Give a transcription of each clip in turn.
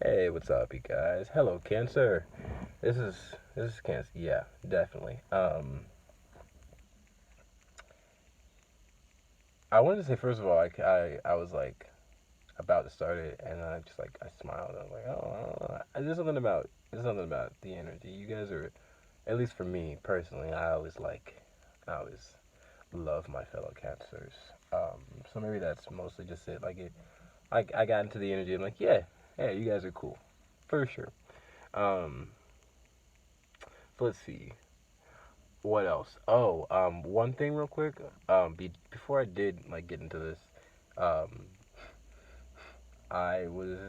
Hey, what's up, you guys? Hello, Cancer. This is Cancer. Yeah, definitely. I wanted to say first of all, I was like about to start it, and then I smiled. I was like, oh, I don't know. There's something about the energy. You guys are, at least for me personally, I always love my fellow Cancers. So maybe that's mostly just it. I got into the energy. I'm like, yeah, you guys are cool, for sure. Um, so let's see. What else? Oh, one thing real quick. Before I did get into this, um, I was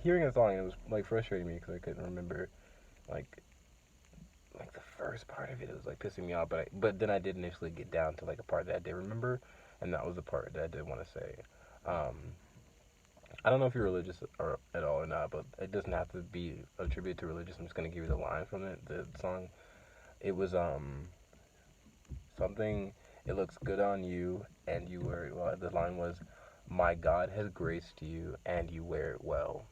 hearing a song and it was frustrating me because I couldn't remember like the first part of it. It was pissing me off, but then I did initially get down to a part that I did remember, and that was the part that I did want to say. Um, I don't know if you're religious or at all or not, but it doesn't have to be attributed to religious. I'm just gonna give you the line from it. The song. It was something, it looks good on you and you wear it well. The line was, my God has graced you and you wear it well.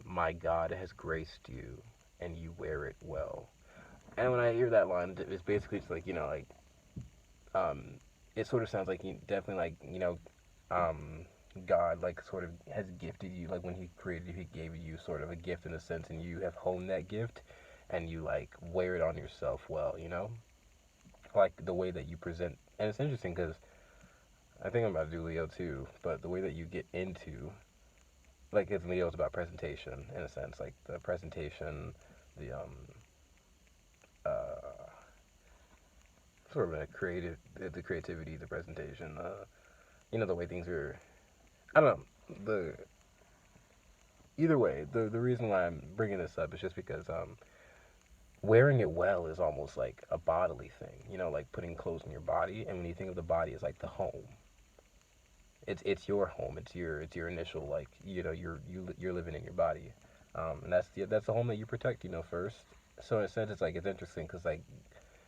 My God has graced you and you wear it well. And when I hear that line, it's basically just um, it sort of sounds like you definitely um, God sort of has gifted you, when He created you, He gave you sort of a gift in a sense, and you have honed that gift, and you wear it on yourself well, the way that you present. And it's interesting because I think I'm about to do Leo too, but the way that you get into, it's Leo's about presentation in a sense, the presentation, the uh, sort of a creative, the creativity, the presentation, the way things are. I don't know. The Either way, the reason why I'm bringing this up is just because wearing it well is almost like a bodily thing, like putting clothes on your body, and when you think of the body as the home, it's your home. It's your initial you're living in your body, and that's the home that you protect. First. So in a sense, it's interesting because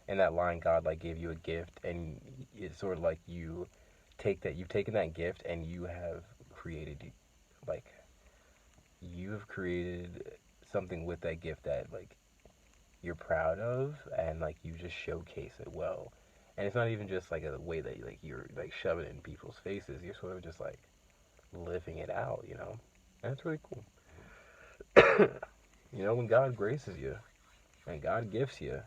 in that line, God gave you a gift, and it's sort of you've taken that gift and created like you have created something with that gift that you're proud of, and you just showcase it well. And it's not even just a way that you're shoving it in people's faces. You're sort of just living it out, and it's really cool. When God graces you and God gifts you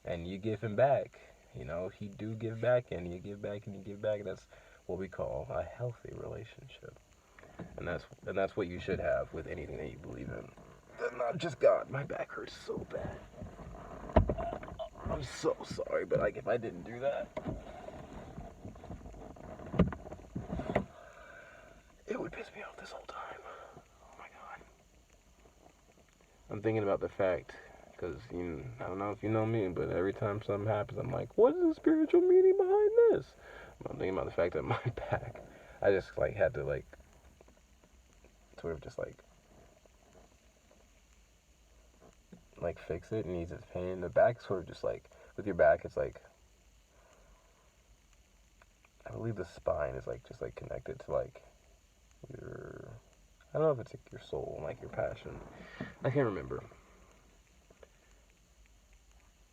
and you give Him back, He do give back, and you give back and you give back. That's what we call a healthy relationship, and that's what you should have with anything that you believe in. Not just God. My back hurts so bad. I'm so sorry, but if I didn't do that, it would piss me off this whole time. Oh my God. I'm thinking about the fact, because I don't know if you know me, but every time something happens, I'm like, what is the spiritual meaning behind this? I'm thinking about the fact that my back, I just had to sort of just fix it and ease its pain. The back sort of just with your back, it's I believe the spine is just connected to your, I don't know if it's your soul and your passion. I can't remember.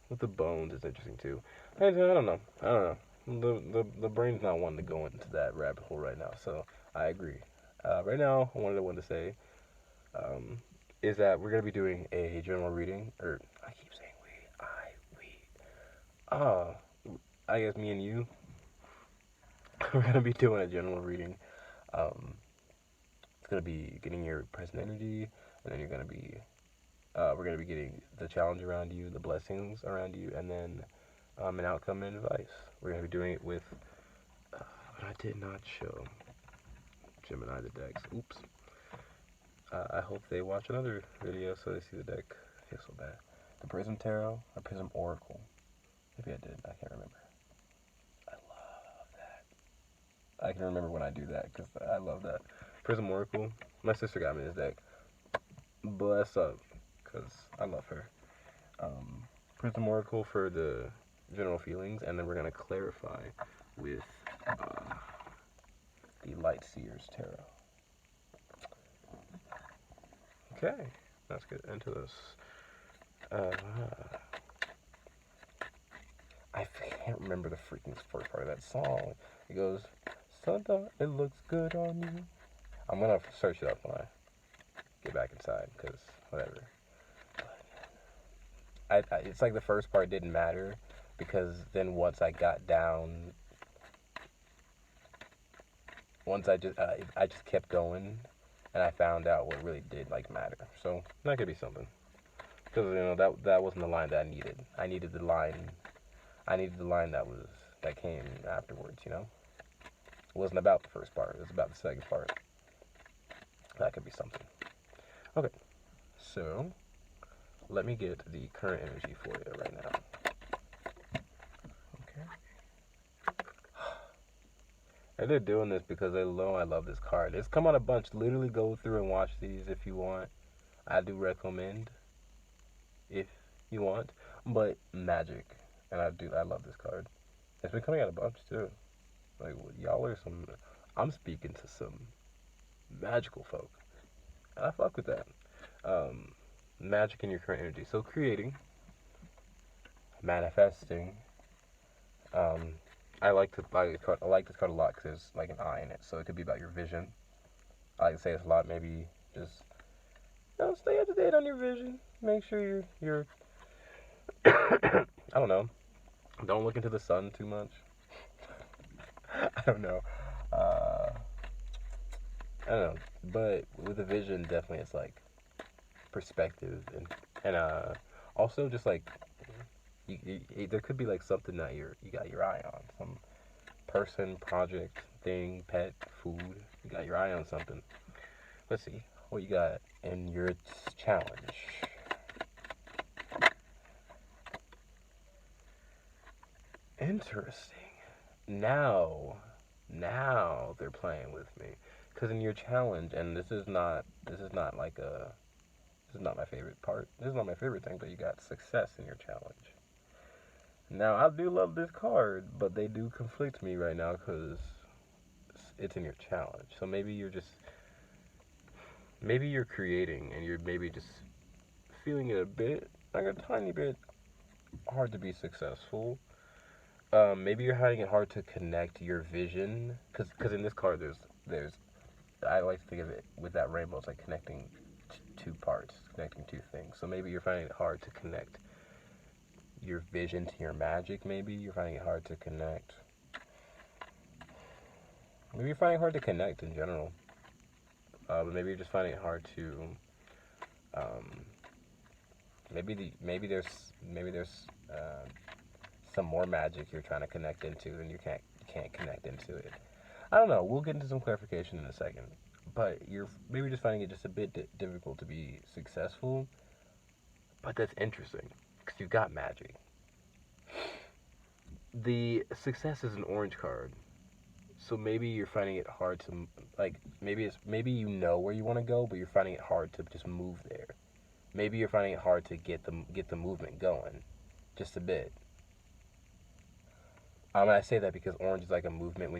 With the bones, it's interesting too. I don't know. I don't know. The brain's not wanting to go into that rabbit hole right now, so I agree. Right now, I wanted to say um, is that we're gonna be doing a general reading, or I keep saying we. I guess me and you, we're gonna be doing a general reading. Um, it's gonna be getting your present energy, and then we're gonna be getting the challenge around you, the blessings around you, and then an outcome and advice. We're gonna be doing it with, but I did not show Gemini the decks. Oops. I hope they watch another video so they see the deck. I feel so bad. The Prism Tarot or Prism Oracle. Maybe I did. I can't remember. I love that. I can remember when I do that because I love that. Prism Oracle. My sister got me this deck. Bless up, because I love her. Um, Prism Oracle for the general feelings, and then we're gonna clarify with the Light Seers Tarot. Okay, let's get into this. I can't remember the freaking first part of that song. It goes, Santa, it looks good on you. I'm gonna search it up when I get back inside, because whatever. It's like the first part didn't matter, because then once I got down, once I just kept going, and I found out what really did like matter. So that could be something, because that wasn't the line that I needed. I needed the line that came afterwards. It wasn't about the first part. It was about the second part. That could be something. Okay, so let me get the current energy for you right now. Okay. And they're doing this because they know I love this card. It's come out a bunch. Literally go through and watch these if you want. I do recommend if you want. But magic. And I love this card. It's been coming out a bunch too. Like, y'all are I'm speaking to some magical folk. And I fuck with that. Magic in your current energy. So creating, manifesting. I like this card a lot because there's like an eye in it. So it could be about your vision. I like to say this a lot. Maybe just stay up to date on your vision. Make sure you're I don't know. Don't look into the sun too much. I don't know. I don't know. But with a vision, definitely it's like perspective and also just like there could be like something that you got your eye on, some person, project, thing, pet, food. You got your eye on something. Let's see what you got in your challenge. Interesting. Now they're playing with me, because in your challenge, and this is not my favorite part. This is not my favorite thing, but you got success in your challenge. Now, I do love this card, but they do conflict me right now because it's in your challenge. So maybe you're creating and you're maybe just feeling it a tiny bit hard to be successful. Maybe you're finding it hard to connect your vision, because in this card there's I like to think of it with that rainbow. It's like connecting two parts, connecting two things. So maybe you're finding it hard to connect your vision to your magic. Maybe you're finding it hard to connect. Maybe you're finding it hard to connect in general. But maybe you're just finding it hard to. Maybe there's some more magic you're trying to connect into, and you can't connect into it. I don't know. We'll get into some clarification in a second. But you're maybe just finding it just a bit difficult to be successful. But that's interesting, because you've got magic. The success is an orange card. So maybe you're finding it hard to, like, maybe you know where you want to go, but you're finding it hard to just move there. Maybe you're finding it hard to get the movement going, just a bit. I say that because orange is like a movement.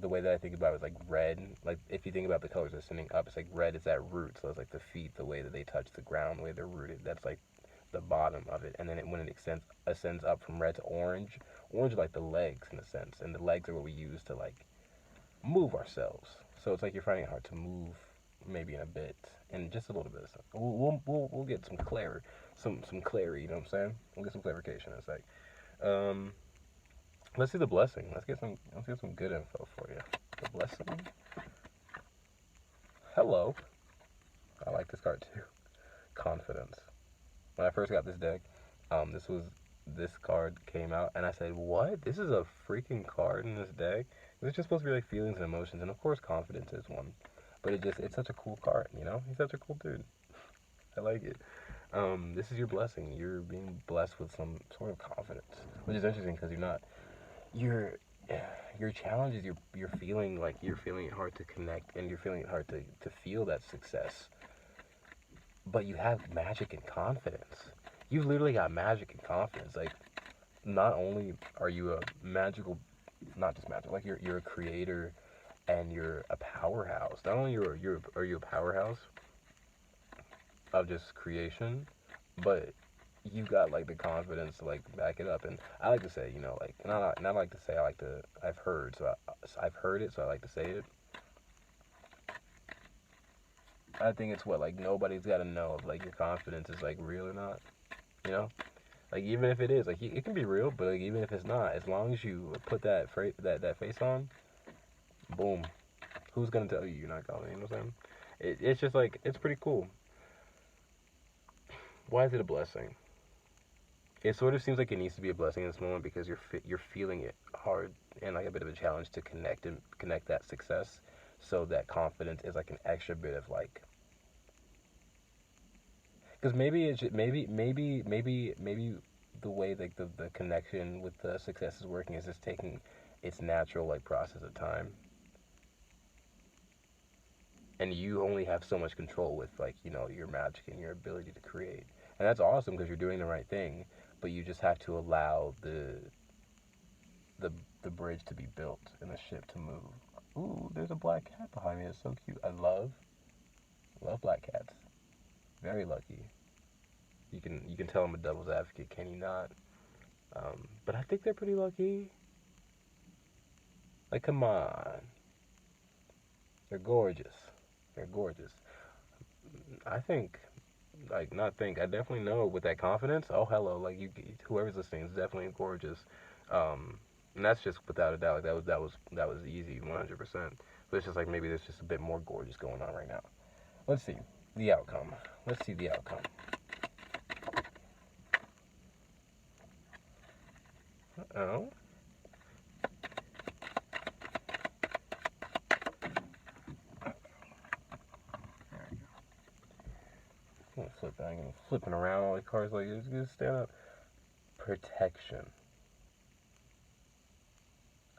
The way that I think about it is like red. Like, if you think about the colors ascending up, it's like red is that root. So it's like the feet, the way that they touch the ground, the way they're rooted. That's like the bottom of it. And then when it ascends up from red to orange are like the legs in a sense, and the legs are what we use to like move ourselves. So it's like you're finding it hard to move, maybe in a bit, and just a little bit of stuff. We'll get some clarity. You know what I'm saying? We'll get some clarification in a sec. Let's see the blessing. Let's get some good info for you. The blessing. Hello. I like this card too. Confidence. When I first got this deck, this card came out, and I said, "What? This is a freaking card in this deck? It's just supposed to be like feelings and emotions, and of course, confidence is one. But it's such a cool card. He's such a cool dude. I like it. This is your blessing. You're being blessed with some sort of confidence, which is interesting because your challenge is you're feeling it hard to connect, and you're feeling it hard to feel that success. But you have magic and confidence. You've literally got magic and confidence. Like, not only are you a magical, not just magic, like you're a creator, and you're a powerhouse. Not only are you a powerhouse, of just creation, but you got like the confidence to like back it up. And I like to say, you know, like, and I like to say, I've heard, I've heard it, so I like to say it. I think it's what, like, nobody's got to know if like your confidence is like real or not, you know? Like, even if it is, like, it can be real, but like, even if it's not, as long as you put that face on, boom, who's gonna tell you you're not going? You know what I'm saying? It's just like, it's pretty cool. Why is it a blessing? It sort of seems like it needs to be a blessing in this moment because you're feeling it hard and like a bit of a challenge to connect that success. So that confidence is like an extra bit of like, because maybe it's just, maybe the way like the connection with the success is working is just taking its natural like process of time, and you only have so much control with, like, you know, your magic and your ability to create. And that's awesome because you're doing the right thing, but you just have to allow the the bridge to be built and the ship to move. Ooh, there's a black cat behind me. It's so cute. I love black cats. Very lucky. You can tell I'm a devil's advocate, can you not? But I think they're pretty lucky. Like, come on, they're gorgeous. They're gorgeous. I think, like, not think, I definitely know with that confidence. Oh, hello, like, whoever's listening is definitely gorgeous. And that's just without a doubt. Like, that was easy, 100%. But it's just like maybe there's just a bit more gorgeous going on right now. Let's see the outcome. Let's see the outcome. Oh, I'm gonna flip that. I'm flipping around all the cards like it's gonna stand up. Protection.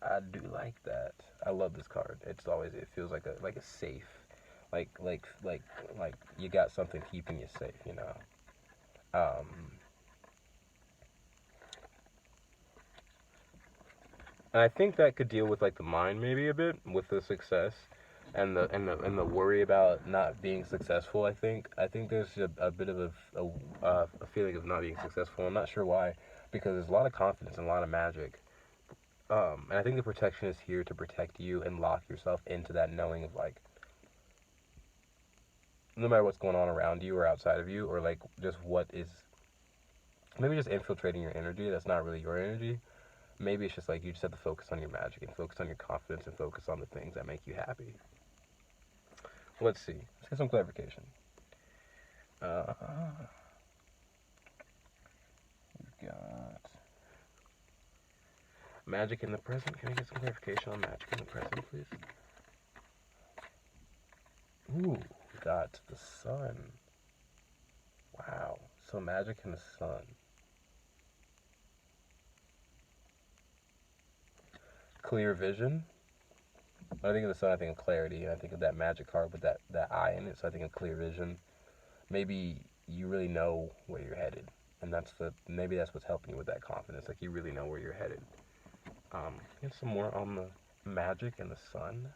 I do like that. I love this card. It feels like a safe, like you got something keeping you safe. You know. Um, and I think that could deal with like the mind maybe a bit with the success and the worry about not being successful. I think there's a bit of a feeling of not being successful. I'm not sure why, because there's a lot of confidence and a lot of magic. And I think the protection is here to protect you and lock yourself into that knowing of like, no matter what's going on around you or outside of you, or like just what is maybe just infiltrating your energy that's not really your energy. Maybe it's just like you just have to focus on your magic and focus on your confidence and focus on the things that make you happy. Let's see. Let's get some clarification. Uh, we've got magic in the present. Can I get some clarification on magic in the present, please? Ooh, we got the sun. Wow. So magic in the sun. Clear vision. When I think of the sun, I think of clarity. And I think of that magic card with that eye in it. So I think of clear vision. Maybe you really know where you're headed. And maybe that's what's helping you with that confidence. Like, you really know where you're headed. Get some more on the magic and the sun.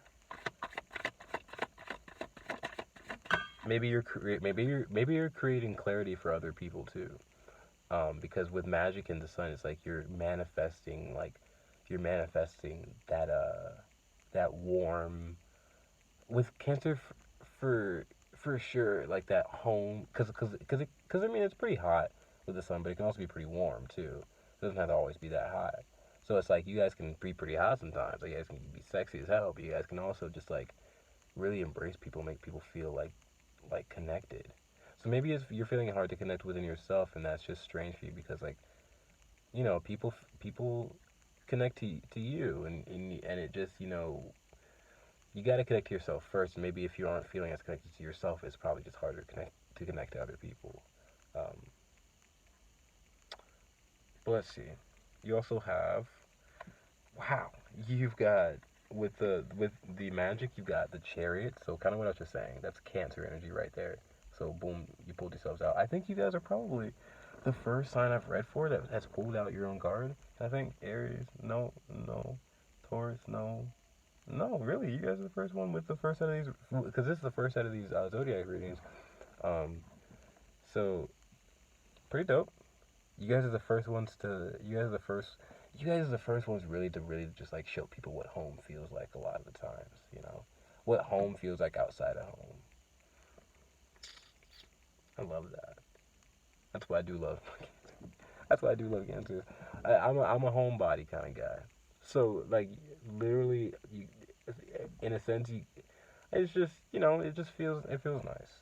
Maybe you're creating clarity for other people too. Because with magic and the sun, it's like you're manifesting that warm, with Cancer for sure, like that home, because I mean it's pretty hot with the sun, but it can also be pretty warm too. It doesn't have to always be that hot. So it's like you guys can be pretty hot sometimes. Like, you guys can be sexy as hell, but you guys can also just like really embrace people, make people feel like connected. So maybe if you're feeling it hard to connect within yourself, and that's just strange for you because, like, you know, people connect to you, and it just, you know, you got to connect to yourself first. Maybe if you aren't feeling as connected to yourself, it's probably just harder to connect to other people. Um, but let's see. You also have, wow. You've got with the magic. You've got the chariot. So kind of what I was just saying. That's Cancer energy right there. So boom, you pulled yourselves out. I think you guys are probably the first sign I've read for that has pulled out your own card. I think Aries, no, no, Taurus, no, no, really, you guys are the first one with the first set of these, because this is the first set of these zodiac readings. Um, So pretty dope. You guys are the first ones to. You guys are the first. You guys are the first ones really just like show people what home feels like a lot of the times. You know, what home feels like outside of home. I love that. That's why I do love. That's why I do love Cancer. I'm a homebody kind of guy. So like literally, in a sense, it's just it feels nice.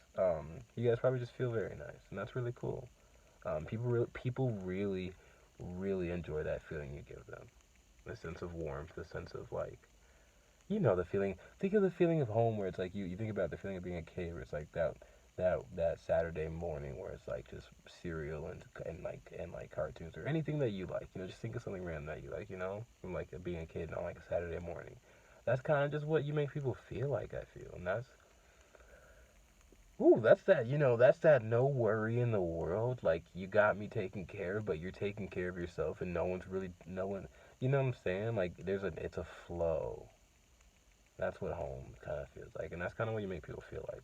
You guys probably just feel very nice, and that's really cool. People really enjoy that feeling you give them. The sense of warmth, the sense of like, the feeling. Think of the feeling of home where it's like you think about the feeling of being a kid where it's like that Saturday morning where it's like just cereal and cartoons or anything that you like. Just think of something random that you like. From like being a kid on like a Saturday morning. That's kind of just what you make people feel like. I feel, and that's that no worry in the world. Like you got me taken care of, but you're taking care of yourself, and no one. You know what I'm saying? Like it's a flow. That's what home kind of feels like, and that's kind of what you make people feel like.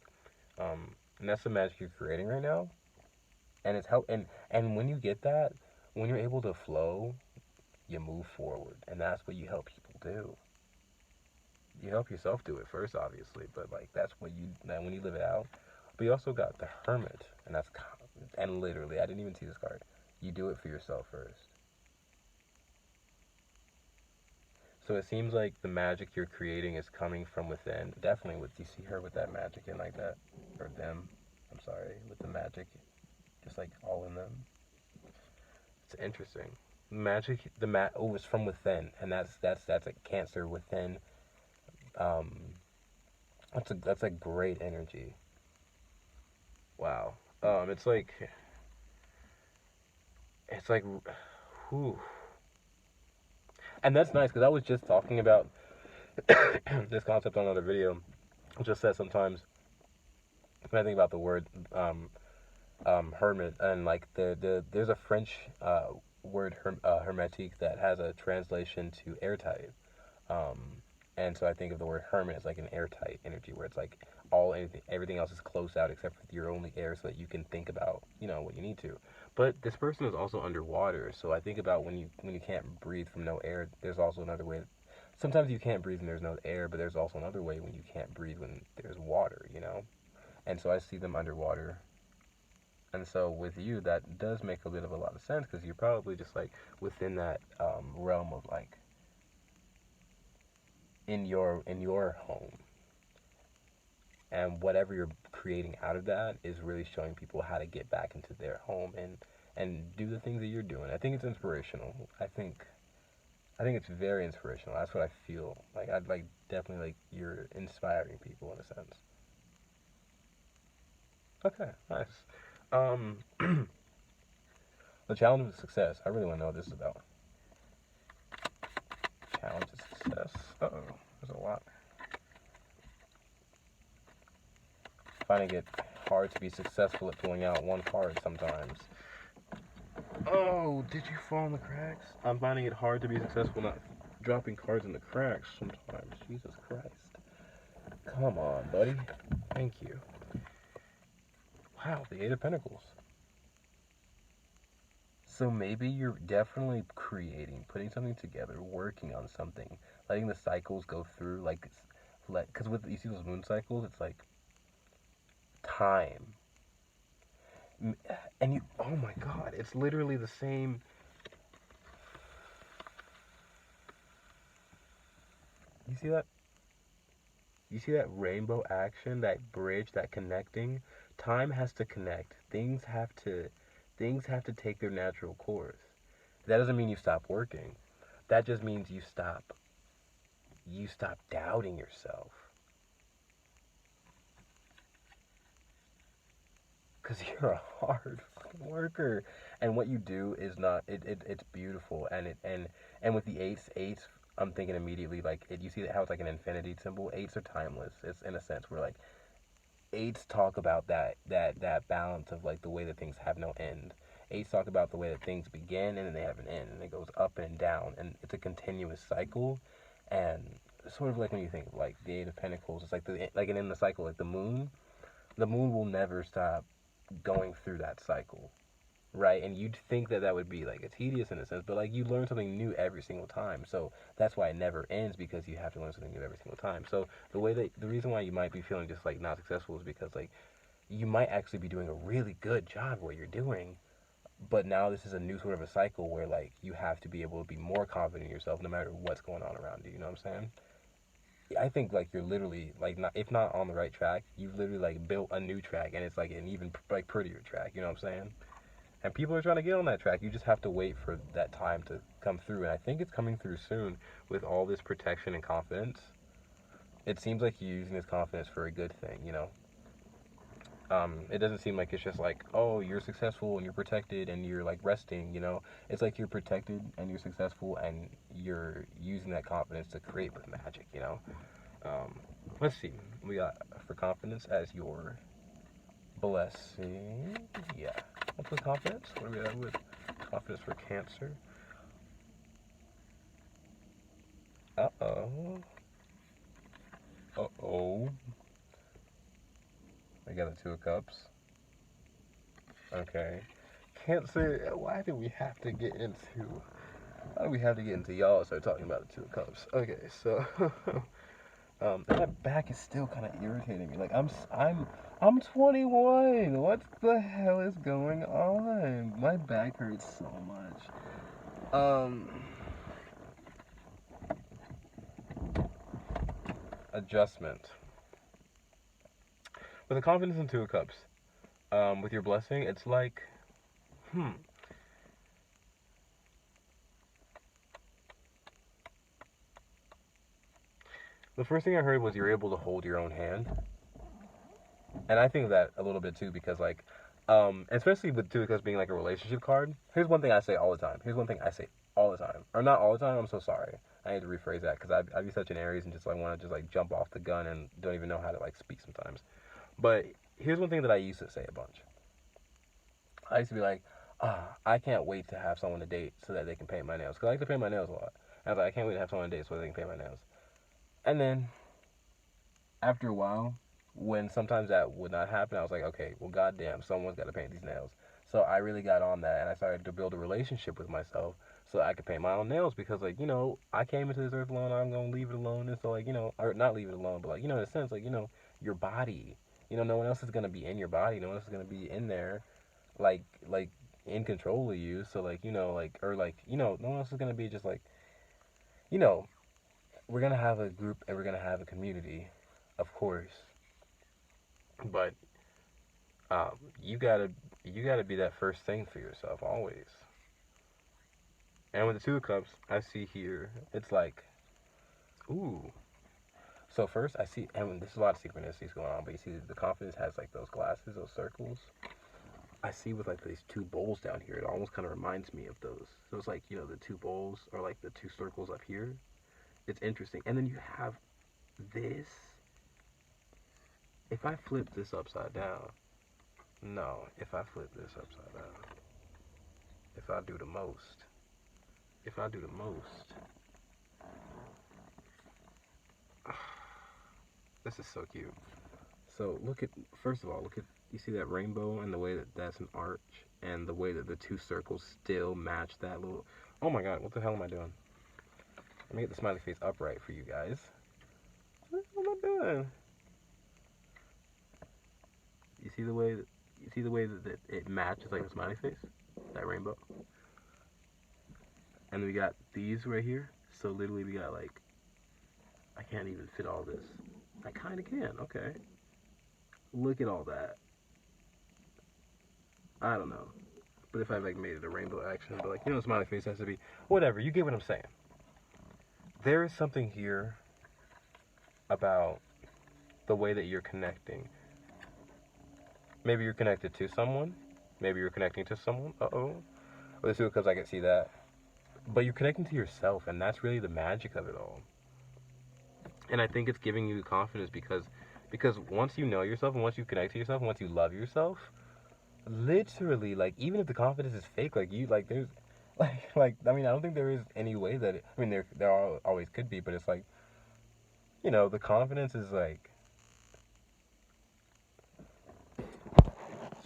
And that's the magic you're creating right now, and it's help. And when you get that, when you're able to flow, you move forward, and that's what you help people do. You help yourself do it first, obviously, but like that's what when you live it out. But you also got the hermit, and literally, I didn't even see this card. You do it for yourself first. So it seems like the magic you're creating is coming from within. Definitely, with you see her with that magic and like that, or them. I'm sorry, with the magic, just like all in them. It's interesting. Magic, oh, it's from within, and that's a Cancer within. Um, that's a great energy. Wow. It's like it's like, whew. And that's nice because I was just talking about this concept on another video. I just said sometimes when I think about the word hermit and like there's a French word hermetique that has a translation to airtight. Um, and so I think of the word hermit as like an airtight energy where it's like everything else is close out except for your only air so that you can think about what you need to. But this person is also underwater, so I think about when you can't breathe from no air. There's also another way. Sometimes you can't breathe when there's no air, but there's also another way when you can't breathe when there's water. And so I see them underwater. And so with you, that does make a bit of a lot of sense because you're probably just like within that realm of like in your home, and whatever you're creating out of that is really showing people how to get back into their home and do the things that you're doing. I think it's inspirational. I think it's very inspirational. That's what I feel like. I'd like definitely like you're inspiring people in a sense. Okay, nice. Um, the challenge of success. I really want to know what this is about. Challenge of success. Uh-oh, there's a lot. Finding it hard to be successful at pulling out one card sometimes. Oh, did you fall in the cracks? I'm finding it hard to be successful not dropping cards in the cracks sometimes. Jesus Christ. Come on, buddy. Thank you. Wow, the Eight of Pentacles. So maybe you're definitely creating, putting something together, working on something, letting the cycles go through, because with you see those moon cycles, it's like time, and oh my God, it's literally the same. You see that? You see that rainbow action, that bridge, that connecting? Time has to connect. Things have to take their natural course. That doesn't mean you stop working. That just means you stop doubting yourself. Because you're a hard fucking worker. And what you do is not it's beautiful, and with the eights, I'm thinking immediately like you see how it's like an infinity symbol. Eights are timeless. It's in a sense where like eights talk about that balance of like the way that things have no end. Eights talk about the way that things begin and then they have an end, and it goes up and down, and it's a continuous cycle. And sort of like when you think of like the Eight of Pentacles, it's like like an in the cycle, like the moon will never stop going through that cycle, right? And you'd think that that would be like a tedious in a sense, but like you learn something new every single time. So that's why it never ends, because you have to learn something new every single time. So the reason why you might be feeling just like not successful is because like you might actually be doing a really good job what you're doing, but now this is a new sort of a cycle where like you have to be able to be more confident in yourself no matter what's going on around you. You know what I'm saying? I think like you're literally like, not, if not on the right track, you've literally like built a new track, and it's like an even like prettier track. You know what I'm saying? And people are trying to get on that track. You just have to wait for that time to come through, and I think it's coming through soon with all this protection and confidence. It seems like you're using this confidence for a good thing. You know, it doesn't seem like it's just like, oh, you're successful and you're protected and you're like resting. You know, it's like you're protected and you're successful and you're using that confidence to create with magic. You know. Let's see. We got for confidence as your blessing. Yeah. What's with confidence? What do we have with confidence for Cancer? Uh-oh. Uh-oh. I got the Two of Cups. Okay. Cancer, why do we have to get into... Why do we have to get into y'all and start talking about the Two of Cups? Okay, so... that back is still kind of irritating me. Like, I'm 21. What the hell is going on? My back hurts so much. Adjustment. With the confidence in Two of Cups, with your blessing, it's like, The first thing I heard was you're able to hold your own hand. And I think of that a little bit too, because like, especially with Two of Cups being like a relationship card, here's one thing I say all the time. Or not all the time, I'm so sorry. I need to rephrase that, because I'd be such an Aries and just like want to just like jump off the gun and don't even know how to like speak sometimes. But here's one thing that I used to say a bunch. I used to be like, I can't wait to have someone to date so that they can paint my nails. Because I like to paint my nails a lot. And I was like, I can't wait to have someone to date so that they can paint my nails. And then, after a while, when sometimes that would not happen, I was like, okay, well, goddamn, someone's got to paint these nails. So I really got on that, and I started to build a relationship with myself so I could paint my own nails, because, like, you know, I came into this earth alone, I'm going to leave it alone, and so, like, you know, or not leave it alone, but, like, you know, in a sense, like, you know, your body, you know, no one else is going to be in your body, no one else is going to be in there, like, in control of you, so, like, you know, like, or, like, you know, no one else is going to be just, like, you know, we're going to have a group, and we're going to have a community, of course, but, you gotta be that first thing for yourself, always. And with the Two of Cups, I see here, it's like, ooh. So first, I see, and there's a lot of synchronicities going on, but you see the confidence has like those glasses, those circles. I see with like these two bowls down here, it almost kind of reminds me of those. So it's like, you know, the two bowls, or like the two circles up here. It's interesting. And then you have this. If I flip this upside down, no, if I flip this upside down, if I do the most, this is so cute. So look at, first of all, look at, you see that rainbow and the way that that's an arch, and the way that the two circles still match that little, oh my god, what the hell am I doing? Let me get the smiley face upright for you guys. What am I doing? You see the way that it matches like a smiley face? That rainbow? And we got these right here. So literally we got like, I can't even fit all this. I kind of can, okay. Look at all that. I don't know. But if I like made it a rainbow action, but like, you know, smiley face has to be, whatever, you get what I'm saying. There is something here about the way that you're connecting. Maybe you're connected to someone. Maybe you're connecting to someone. Uh-oh. Well, it's because I can see that. But you're connecting to yourself, and that's really the magic of it all. And I think it's giving you confidence because once you know yourself, and once you connect to yourself, and once you love yourself, literally, like, even if the confidence is fake, like, you, like, there's, like, I mean, I don't think there is any way that, I mean, there always could be, but it's like, you know, the confidence is, like,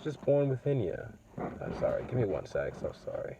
just born within you. I'm sorry. Give me one sec. So sorry.